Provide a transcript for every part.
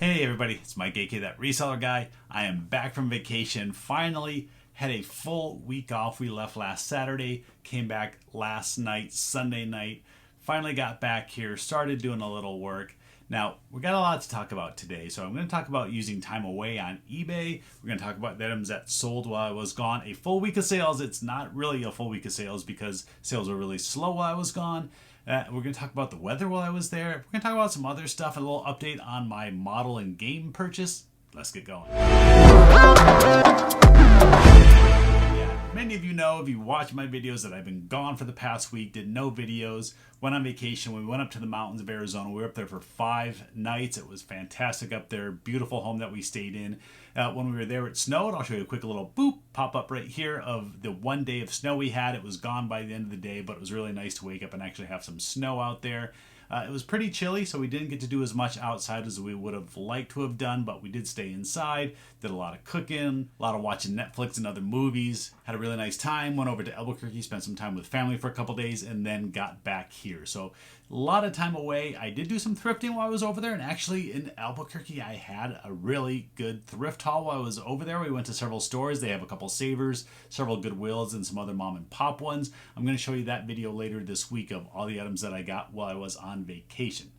Hey everybody, it's Mike, aka that reseller guy. I am back from vacation. Finally had a full week off. We left last Saturday, came back last night, Sunday night. Finally got back here, started doing a little work. Now, we got a lot to talk about today. So I'm going to talk about using time away on eBay. We're going to talk about the items that sold while I was gone. A full week of sales. It's not really a full week of sales because sales were really slow while I was gone. We're going to talk about the weather while I was there. We're going to talk about some other stuff, a little update on my model and game purchase. Let's get going. Many of you know, if you watch my videos, that I've been gone for the past week, did no videos, went on vacation. We went up to the mountains of Arizona. We were up there for 5 nights. It was fantastic up there. Beautiful home that we stayed in. When we were there, it snowed. I'll show you a quick little boop pop up right here of the 1 day of snow we had. It was gone by the end of the day, but it was really nice to wake up and actually have some snow out there. It was pretty chilly, so we didn't get to do as much outside as we would have liked to have done, but we did stay inside, did a lot of cooking, a lot of watching Netflix and other movies, had a really nice time, went over to Albuquerque, spent some time with family for a couple days, and then got back here. So a lot of time away. I did do some thrifting while I was over there, and actually in Albuquerque, I had a really good thrift haul while I was over there. We went to several stores. They have a couple Savers, several Goodwills, and some other mom and pop ones. I'm going to show you that video later this week of all the items that I got while I was on vacation.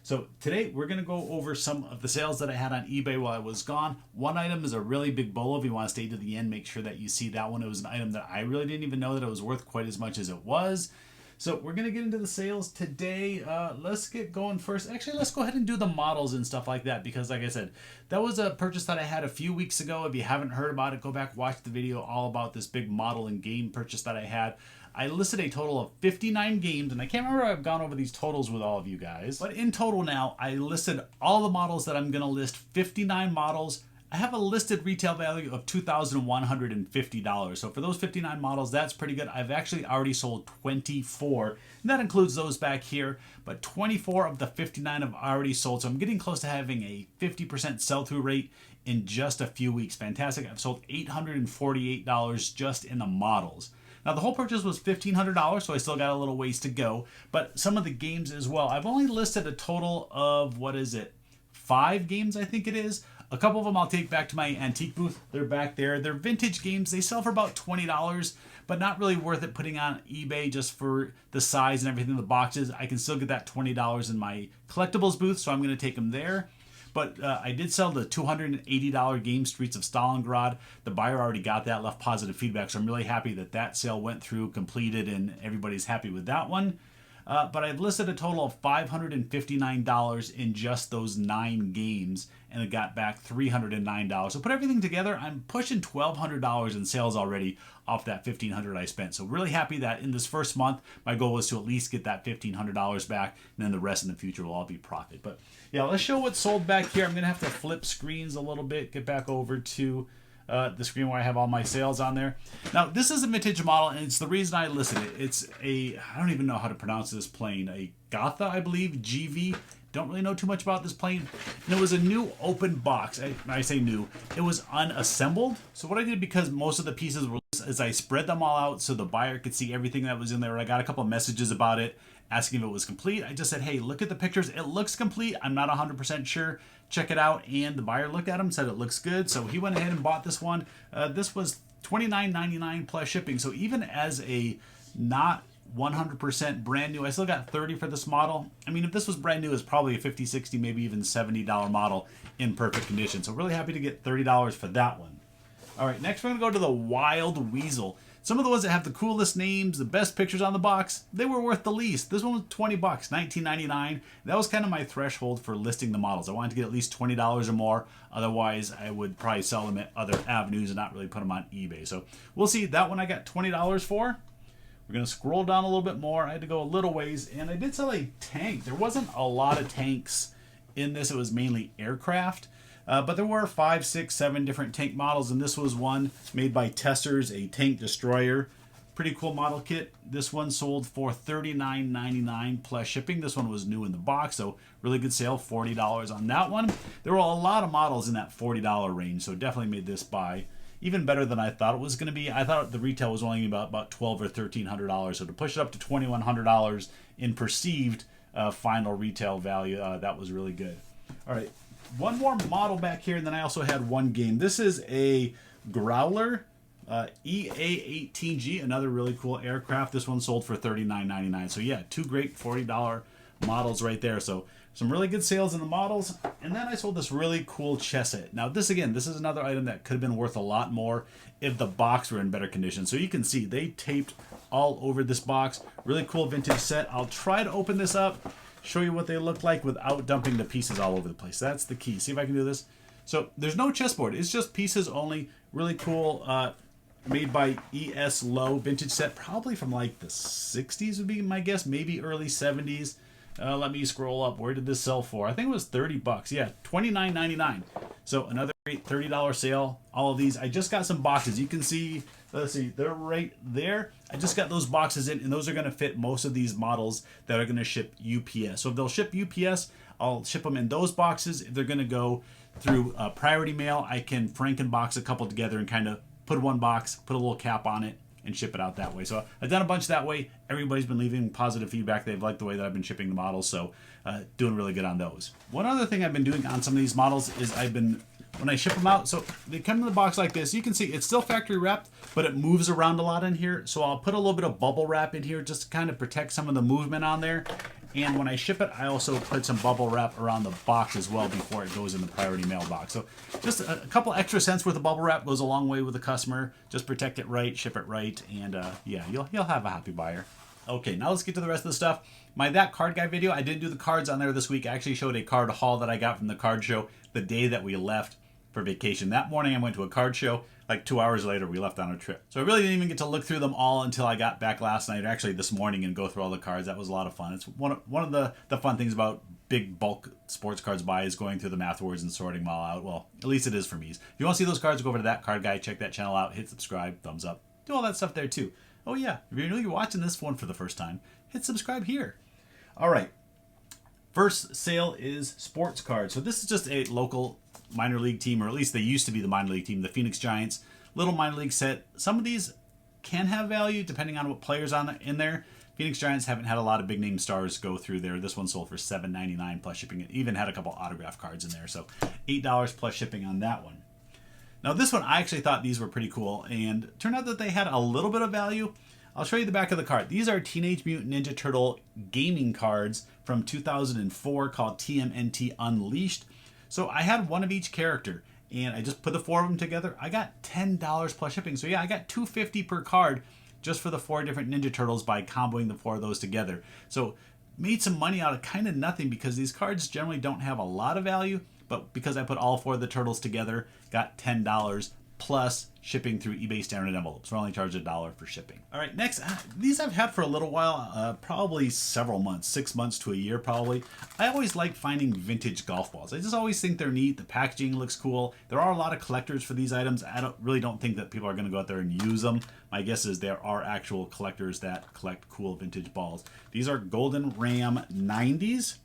So today we're going to go over some of the sales that I had on eBay while I was gone. One item is a really big bolo. If you want to stay to the end, make sure that you see that one. It was an item that I really didn't even know that it was worth quite as much as it was. So we're going to get into the sales today. Let's get going first. Actually, let's go ahead and do the models and stuff like that because, like I said, that was a purchase that I had a few weeks ago. If you haven't heard about it, go back, watch the video all about this big model and game purchase that I had. I listed a total of 59 games, and I can't remember if I've gone over these totals with all of you guys. But in total now, I listed all the models that I'm going to list, 59 models. I have a listed retail value of $2,150. So for those 59 models, that's pretty good. I've actually already sold 24, and that includes those back here. But 24 of the 59 have already sold. So I'm getting close to having a 50% sell-through rate in just a few weeks. Fantastic. I've sold $848 just in the models. Now, the whole purchase was $1,500, so I still got a little ways to go. But some of the games as well. I've only listed a total of, 5 games, I think it is. A couple of them I'll take back to my antique booth. They're back there. They're vintage games. They sell for about $20, but not really worth it putting on eBay just for the size and everything in the boxes. I can still get that $20 in my collectibles booth, so I'm going to take them there. But I did sell the $280 game Streets of Stalingrad. The buyer already got that, left positive feedback, so I'm really happy that that sale went through, completed, and everybody's happy with that one. But I've listed a total of $559 in just those 9 games, and it got back $309. So put everything together, I'm pushing $1,200 in sales already off that $1,500 I spent. So really happy that in this first month, my goal was to at least get that $1,500 back, and then the rest in the future will all be profit. But yeah, let's show what's sold back here. I'm going to have to flip screens a little bit, get back over to the screen where I have all my sales on there. Now, this is a vintage model, and it's the reason I listed it. It's I don't even know how to pronounce this plane, a Gotha, I believe, GV. Don't really know too much about this plane. And it was a new open box. I say new. It was unassembled. So what I did, because most of the pieces were loose, is I spread them all out so the buyer could see everything that was in there. I got a couple of messages about it, asking if it was complete. I just said, hey, look at the pictures. It looks complete. I'm not 100% sure. Check it out. And the buyer looked at them, said it looks good. So he went ahead and bought this one. This was $29.99 plus shipping. So even as a not 100% brand new, I still got $30 for this model. I mean, if this was brand new, it's probably a $50, $60, maybe even $70 model in perfect condition. So really happy to get $30 for that one. All right, next we're going to go to the Wild Weasel. Some of the ones that have the coolest names, the best pictures on the box, they were worth the least. This one was $20, $19.99. That was kind of my threshold for listing the models. I wanted to get at least $20 or more. Otherwise, I would probably sell them at other avenues and not really put them on eBay. So we'll see. That one I got $20 for. We're going to scroll down a little bit more. I had to go a little ways, and I did sell a tank. There wasn't a lot of tanks in this. It was mainly aircraft. But there were 5, 6, 7 different tank models, and this was one made by Testers, a tank destroyer. Pretty cool model kit. This one sold for $39.99 plus shipping. This one was new in the box, so really good sale, $40 on that one. There were a lot of models in that $40 range, so definitely made this buy even better than I thought it was going to be. I thought the retail was only about $1,200 or $1,300, so to push it up to $2,100 in perceived final retail value, that was really good. All right. one more model back here, and then I also had one game. This is a Growler EA-18G, another really cool aircraft. This one sold for $39.99. So yeah, two great $40 models right there. So some really good sales in the models. And then I sold this really cool chess set. Now this, again, this is another item that could have been worth a lot more if the box were in better condition. So you can see they taped all over this box. Really cool vintage set. I'll try to open this up, show you what they look like without dumping the pieces all over the place. That's the key. See if I can do this. So there's no chessboard. It's just pieces only. Really cool. Made by ES Low, vintage set, probably from like the 60s would be my guess, maybe early 70s. Let me scroll up. Where did this sell for? I think it was 30 bucks. Yeah, $29.99. So another great $30 sale. All of these. I just got some boxes. You can see, let's see, they're right there. I just got those boxes in, and those are going to fit most of these models that are going to ship UPS. So if they'll ship UPS, I'll ship them in those boxes. If they're going to go through priority mail, I can Frankenbox a couple together and kind of put one box, put a little cap on it, and ship it out that way. So I've done a bunch that way. Everybody's been leaving positive feedback. They've liked the way that I've been shipping the models, so doing really good on those. One other thing I've been doing on some of these models is when I ship them out, so they come in the box like this. You can see it's still factory wrapped, but it moves around a lot in here. So I'll put a little bit of bubble wrap in here just to kind of protect some of the movement on there. And when I ship it, I also put some bubble wrap around the box as well before it goes in the priority mail box. So just a couple extra cents worth of bubble wrap goes a long way with the customer. Just protect it right, ship it right, and yeah, you'll have a happy buyer. Okay, now let's get to the rest of the stuff. My That Card Guy video, I didn't do the cards on there this week. I actually showed a card haul that I got from the card show the day that we left for vacation. That morning I went to a card show. Like 2 hours later, we left on a trip. So I really didn't even get to look through them all until I got back last night, or actually this morning, and go through all the cards. That was a lot of fun. It's one of the fun things about big bulk sports cards buy is going through them afterwards and sorting them all out. Well, at least it is for me. If you want to see those cards, go over to That Card Guy, check that channel out, hit subscribe, thumbs up, do all that stuff there too. Oh yeah, if you're really watching this one for the first time, hit subscribe here. All right, first sale is sports cards. So this is just a local minor league team, or at least they used to be the minor league team, the Phoenix Giants. Little minor league set. Some of these can have value depending on what players in there. Phoenix Giants haven't had a lot of big name stars go through there. This one sold for $7.99 plus shipping. It even had a couple autograph cards in there, so $8 plus shipping on that one. Now this one, I actually thought these were pretty cool, and it turned out that they had a little bit of value. I'll show you the back of the card. These are Teenage Mutant Ninja Turtle gaming cards from 2004 called TMNT Unleashed. So I had one of each character, and I just put the four of them together. I got $10 plus shipping. So yeah, I got $2.50 per card just for the four different Ninja Turtles by comboing the four of those together. So made some money out of kind of nothing, because these cards generally don't have a lot of value, but because I put all four of the turtles together, got $10 plus shipping through eBay standard envelopes. We're only charged $1 for shipping. All right, next, these I've had for a little while, probably several months, 6 months to a year probably. I always like finding vintage golf balls. I just always think they're neat. The packaging looks cool. There are a lot of collectors for these items. I really don't think that people are going to go out there and use them. My guess is there are actual collectors that collect cool vintage balls. These are Golden Ram 90s,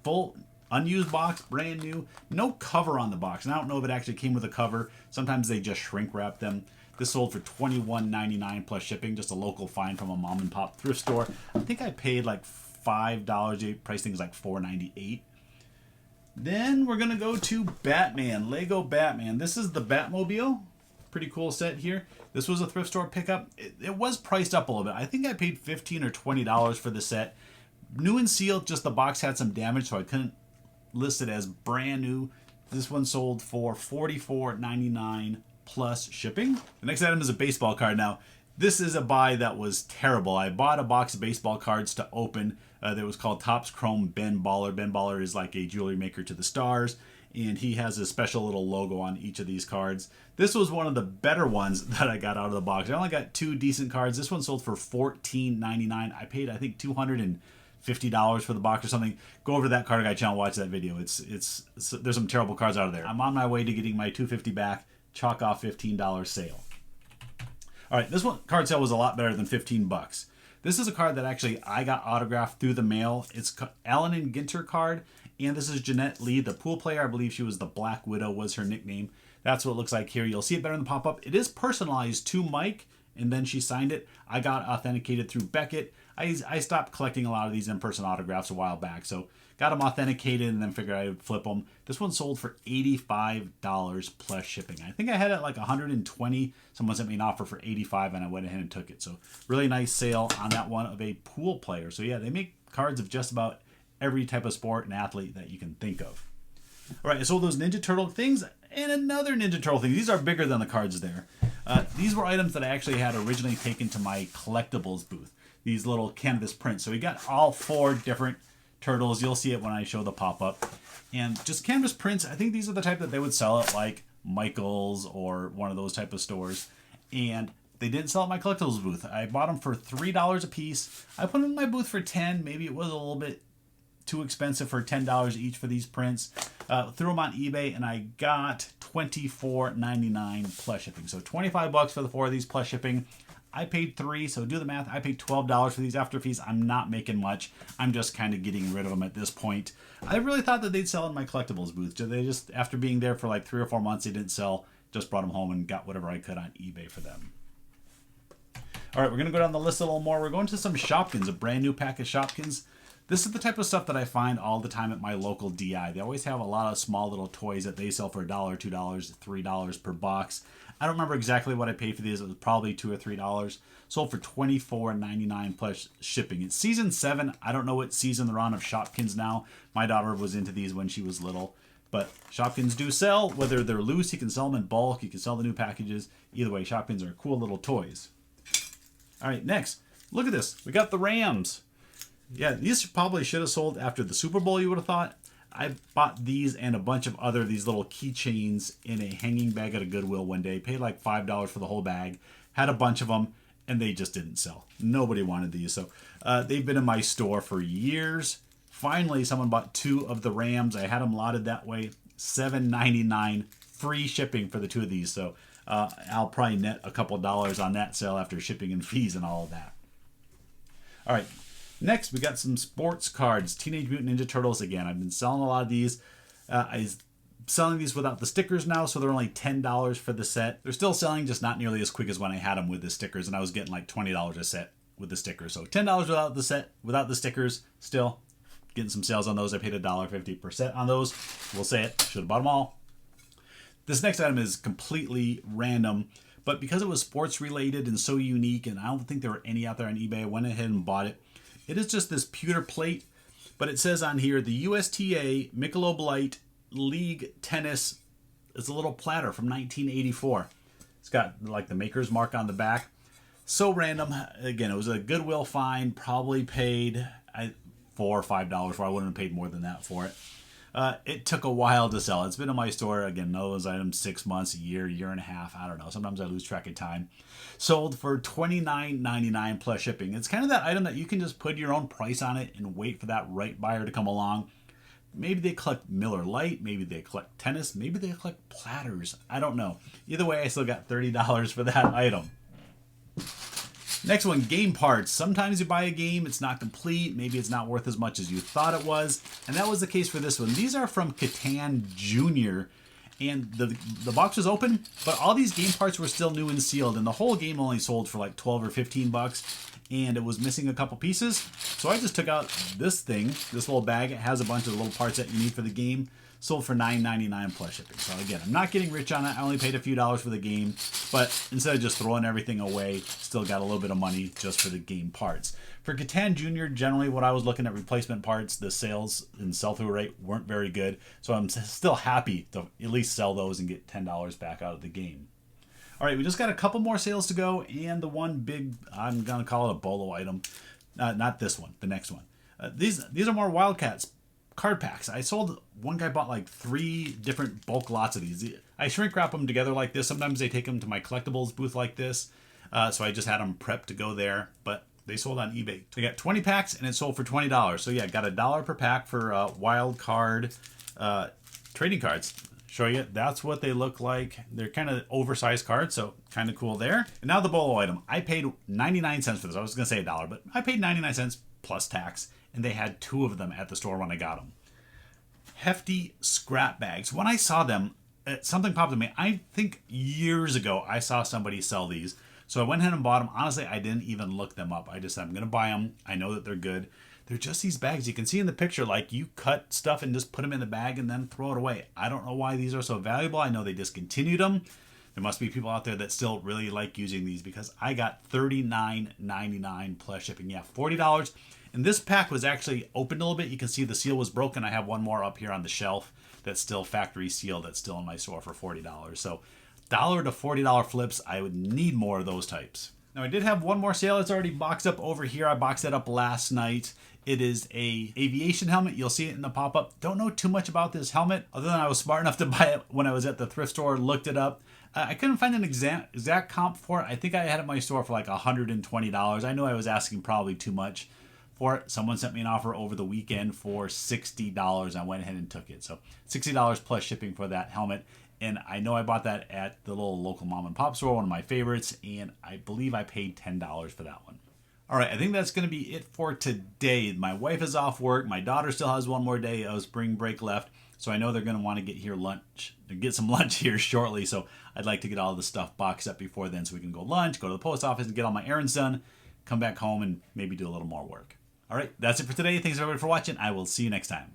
full unused box, brand new, no cover on the box. And I don't know if it actually came with a cover. Sometimes they just shrink wrap them. This sold for $21.99 plus shipping, just a local find from a mom and pop thrift store. I think I paid like $5. The price thing is like $4.98. Then we're gonna go to Batman, Lego Batman. This is the Batmobile. Pretty cool set here. This was a thrift store pickup. It was priced up a little bit. I think I paid $15 or $20 for the set. New and sealed, just the box had some damage, so I couldn't list it as brand new. This one sold for $44.99 plus shipping. The next item is a baseball card. Now, this is a buy that was terrible. I bought a box of baseball cards to open that was called Topps Chrome Ben Baller. Ben Baller is like a jewelry maker to the stars, and he has a special little logo on each of these cards. This was one of the better ones that I got out of the box. I only got two decent cards. This one sold for $14.99. I paid, I think, $250 for the box or something. Go over to That Card Guy channel, watch that video. It's there's some terrible cards out of there. I'm on my way to getting my $250 back. Chalk off $15 sale. All right, this one card sale was a lot better than 15 bucks. This is a card that actually I got autographed through the mail. It's Allen and Ginter card, and this is Jeanette Lee, the pool player. I believe she was the Black Widow was her nickname. That's what it looks like here. You'll see it better in the pop-up. It is personalized to Mike, and then she signed it. I got authenticated through Beckett. I stopped collecting a lot of these in-person autographs a while back, so got them authenticated, and then figured I would flip them. This one sold for $85 plus shipping. I think I had it like 120. Someone sent me an offer for 85, and I went ahead and took it. So really nice sale on that one of a pool player. So yeah, they make cards of just about every type of sport and athlete that you can think of. All right, I sold those Ninja Turtle things and another Ninja Turtle thing. These are bigger than the cards there. These were items that I actually had originally taken to my collectibles booth. These little canvas prints. So we got all 4 different turtles. You'll see it when I show the pop-up. And just canvas prints, I think these are the type that they would sell at like Michael's or one of those type of stores. And they didn't sell at my collectibles booth. I bought them for $3 a piece. I put them in my booth for $10. Maybe it was a little bit too expensive for $10 each for these prints. Threw them on eBay, and I got $24.99 plus shipping. So $25 for the 4 of these plus shipping. I paid $3, so do the math. I paid $12 for these after fees. I'm not making much. I'm just kind of getting rid of them at this point. I really thought that they'd sell in my collectibles booth. They just, after being there for like 3 or 4 months, they didn't sell. Just brought them home and got whatever I could on eBay for them. All right, we're going to go down the list a little more. We're going to some Shopkins, a brand new pack of Shopkins. This is the type of stuff that I find all the time at my local DI. They always have a lot of small little toys that they sell for $1, $2, $3 per box. I don't remember exactly what I paid for these. It was probably $2 or $3. Sold for $24.99 plus shipping. It's season 7. I don't know what season they're on of Shopkins now. My daughter was into these when she was little. But Shopkins do sell. Whether they're loose, you can sell them in bulk. You can sell the new packages. Either way, Shopkins are cool little toys. All right, next. Look at this. We got the Rams. Yeah, these probably should have sold after the Super Bowl, you would have thought. I bought these and a bunch of other these little keychains in a hanging bag at a Goodwill one day. Paid like $5 for the whole bag. Had a bunch of them, and they just didn't sell. Nobody wanted these. So they've been in my store for years. Finally, someone bought 2 of the Rams. I had them lotted that way. $7.99 free shipping for the 2 of these. So I'll probably net a couple dollars on that sale after shipping and fees and all of that. All right. Next, we got some sports cards. Teenage Mutant Ninja Turtles again. I've been selling a lot of these. I'm selling these without the stickers now, so they're only $10 for the set. They're still selling, just not nearly as quick as when I had them with the stickers, and I was getting like $20 a set with the stickers. So $10 without the set, without the stickers, still getting some sales on those. I paid $1.50 per set on those. We'll say it. Should have bought them all. This next item is completely random, but because it was sports related and so unique, and I don't think there were any out there on eBay, I went ahead and bought it. It is just this pewter plate, but it says on here, the USTA Michelob Light League Tennis. It's a little platter from 1984. It's got like the maker's mark on the back. So random. Again, it was a Goodwill find. Probably paid $4 or $5 for it. I wouldn't have paid more than that for it. It took a while to sell. It's been in my store, again, none of those items, 6 months, a year and a half. I don't know. Sometimes I lose track of time. Sold for $29.99 plus shipping. It's kind of that item that you can just put your own price on it and wait for that right buyer to come along. Maybe they collect Miller Lite. Maybe they collect tennis. Maybe they collect platters. I don't know. Either way, I still got $30 for that item. Next one, game parts. Sometimes you buy a game, it's not complete. Maybe it's not worth as much as you thought it was. And that was the case for this one. These are from Catan Jr. And the box was open, but all these game parts were still new and sealed. And the whole game only sold for like 12 or 15 bucks. And it was missing a couple pieces. So I just took out this thing, this little bag. It has a bunch of the little parts that you need for the game. Sold for $9.99 plus shipping. So again, I'm not getting rich on it. I only paid a few dollars for the game, but instead of just throwing everything away, still got a little bit of money just for the game parts. For Catan Jr., generally what I was looking at replacement parts, the sales and sell-through rate weren't very good. So I'm still happy to at least sell those and get $10 back out of the game. All right, we just got a couple more sales to go, and the one big, I'm going to call it a bolo item. Not this one, the next one. These are more Wildcats card packs. I sold, one guy bought like 3 different bulk lots of these. I shrink wrap them together like this. Sometimes they take them to my collectibles booth like this. So I just had them prepped to go there, but they sold on eBay. So I got 20 packs and it sold for $20. So yeah, got $1 per pack for wild card trading cards. Show you, that's what they look like. They're kind of oversized cards, so kind of cool there. And now the bolo item. I paid 99 cents for this. I was going to say $1, but I paid 99 cents plus tax. And they had 2 of them at the store when I got them. Hefty scrap bags. When I saw them, something popped in me. I think years ago I saw somebody sell these. So I went ahead and bought them. Honestly, I didn't even look them up. I just said, I'm going to buy them. I know that they're good. they're just these bags. You can see in the picture, like you cut stuff and just put them in the bag and then throw it away. I don't know why these are so valuable. I know they discontinued them. There must be people out there that still really like using these, because I got $39.99 plus shipping. Yeah, $40. And this pack was actually opened a little bit. You can see the seal was broken. I have one more up here on the shelf that's still factory sealed, that's still in my store for $40. So $1 to $40 flips. I would need more of those types. Now I did have one more sale that's already boxed up over here. I boxed that up last night. It is a aviation helmet. You'll see it in the pop-up. Don't know too much about this helmet, other than I was smart enough to buy it when I was at the thrift store, looked it up. I couldn't find an exact comp for it. I think I had it in my store for like $120. I know I was asking probably too much for it. Someone sent me an offer over the weekend for $60. I went ahead and took it. So $60 plus shipping for that helmet. And I know I bought that at the little local mom and pop store, one of my favorites, and I believe I paid $10 for that one. All right, I think that's going to be it for today. My wife is off work. My daughter still has one more day of spring break left, so I know they're going to want to get some lunch here shortly. So I'd like to get all the stuff boxed up before then, so we can go lunch, go to the post office, and get all my errands done, come back home, and maybe do a little more work. All right, that's it for today. Thanks everybody for watching. I will see you next time.